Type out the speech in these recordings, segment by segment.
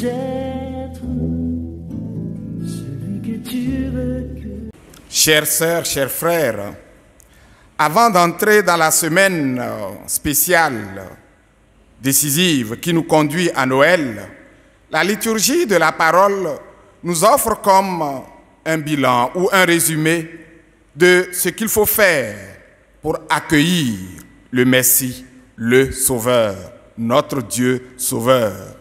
puis-je être celui que tu veux que... Chères sœurs, chers frères, avant d'entrer dans la semaine spéciale, décisive, qui nous conduit à Noël, la liturgie de la parole nous offre comme un bilan ou un résumé de ce qu'il faut faire pour accueillir le Messie, le Sauveur, notre Dieu Sauveur.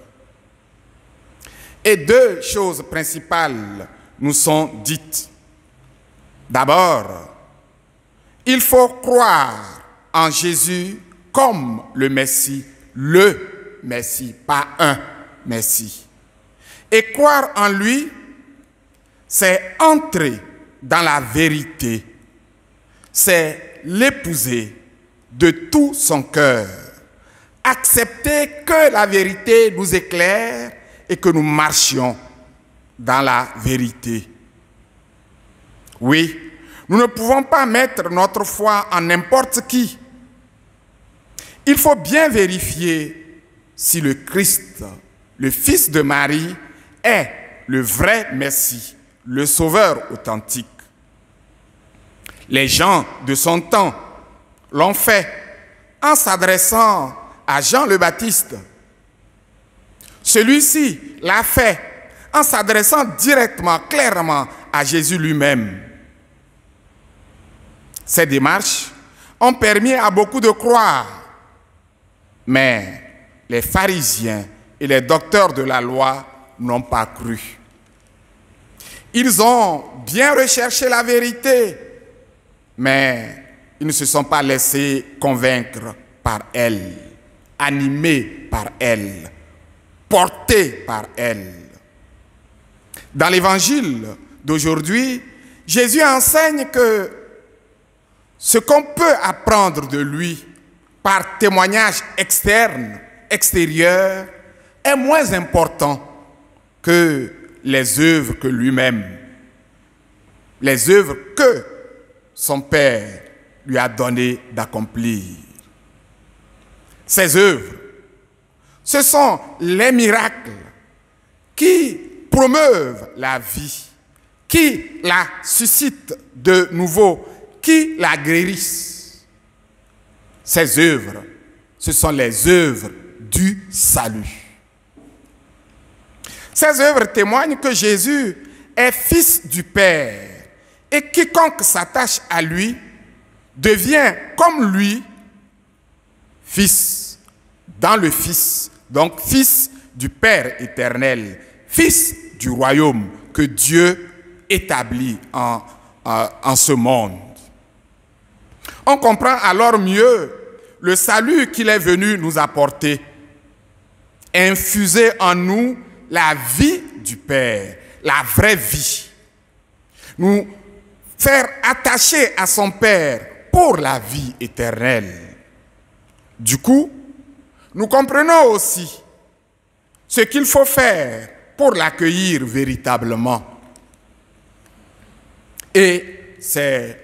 Et deux choses principales nous sont dites. D'abord, il faut croire en Jésus comme le Messie, pas un Messie. Et croire en lui, c'est entrer dans la vérité, c'est l'épouser de tout son cœur, accepter que la vérité nous éclaire et que nous marchions dans la vérité. Oui, nous ne pouvons pas mettre notre foi en n'importe qui. Il faut bien vérifier si le Christ, le Fils de Marie, est le vrai Messie, le Sauveur authentique. Les gens de son temps l'ont fait en s'adressant à Jean le Baptiste. Celui-ci l'a fait en s'adressant directement, clairement à Jésus lui-même. Ces démarches ont permis à beaucoup de croire, mais les pharisiens et les docteurs de la loi n'ont pas cru. Ils ont bien recherché la vérité, mais ils ne se sont pas laissés convaincre par elle, animés par elle, portés par elle. Dans l'évangile d'aujourd'hui, Jésus enseigne que ce qu'on peut apprendre de lui par témoignage externe, extérieur, est moins important que les œuvres que lui-même, les œuvres que son Père lui a donné d'accomplir. Ces œuvres, ce sont les miracles qui promeuvent la vie, qui la suscitent de nouveau, qui la guérissent. Ces œuvres, ce sont les œuvres du salut. Ces œuvres témoignent que Jésus est fils du Père et quiconque s'attache à lui devient comme lui fils dans le Fils, donc fils du Père éternel, fils du royaume que Dieu établit en ce monde. On comprend alors mieux le salut qu'il est venu nous apporter, infuser en nous la vie du Père, la vraie vie. Nous faire attacher à son Père pour la vie éternelle. Du coup, nous comprenons aussi ce qu'il faut faire pour l'accueillir véritablement. Et c'est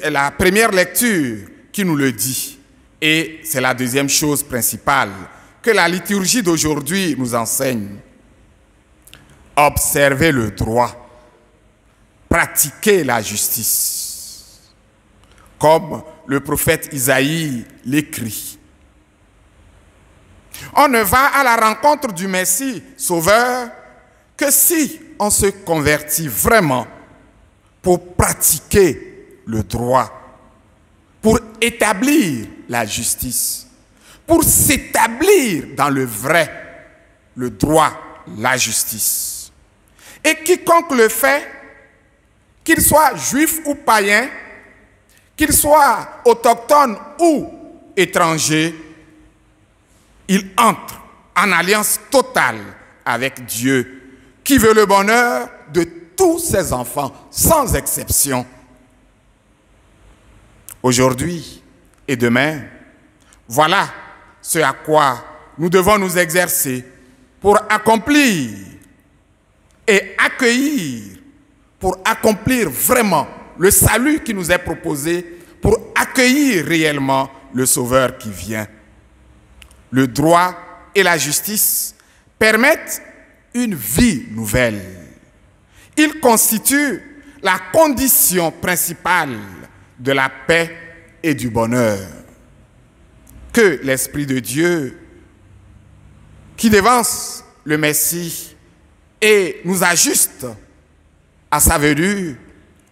la première lecture qui nous le dit. Et c'est la deuxième chose principale que la liturgie d'aujourd'hui nous enseigne. Observer le droit, pratiquer la justice, comme le prophète Isaïe l'écrit. On ne va à la rencontre du Messie Sauveur que si on se convertit vraiment pour pratiquer le droit, pour établir la justice, pour s'établir dans le vrai, le droit, la justice. Et quiconque le fait, qu'il soit juif ou païen, qu'il soit autochtone ou étranger, il entre en alliance totale avec Dieu, qui veut le bonheur de tous ses enfants, sans exception. Aujourd'hui et demain, voilà ce à quoi nous devons nous exercer pour accomplir et accueillir, pour accomplir vraiment le salut qui nous est proposé, pour accueillir réellement le Sauveur qui vient. Le droit et la justice permettent une vie nouvelle. Ils constituent la condition principale de la paix et du bonheur. Que l'Esprit de Dieu, qui devance le Messie et nous ajuste à sa venue,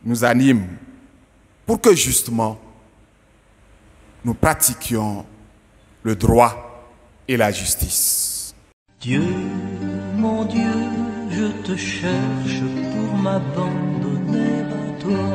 nous anime pour que justement nous pratiquions le droit et la justice. Dieu, mon Dieu, je te cherche pour m'abandonner à toi.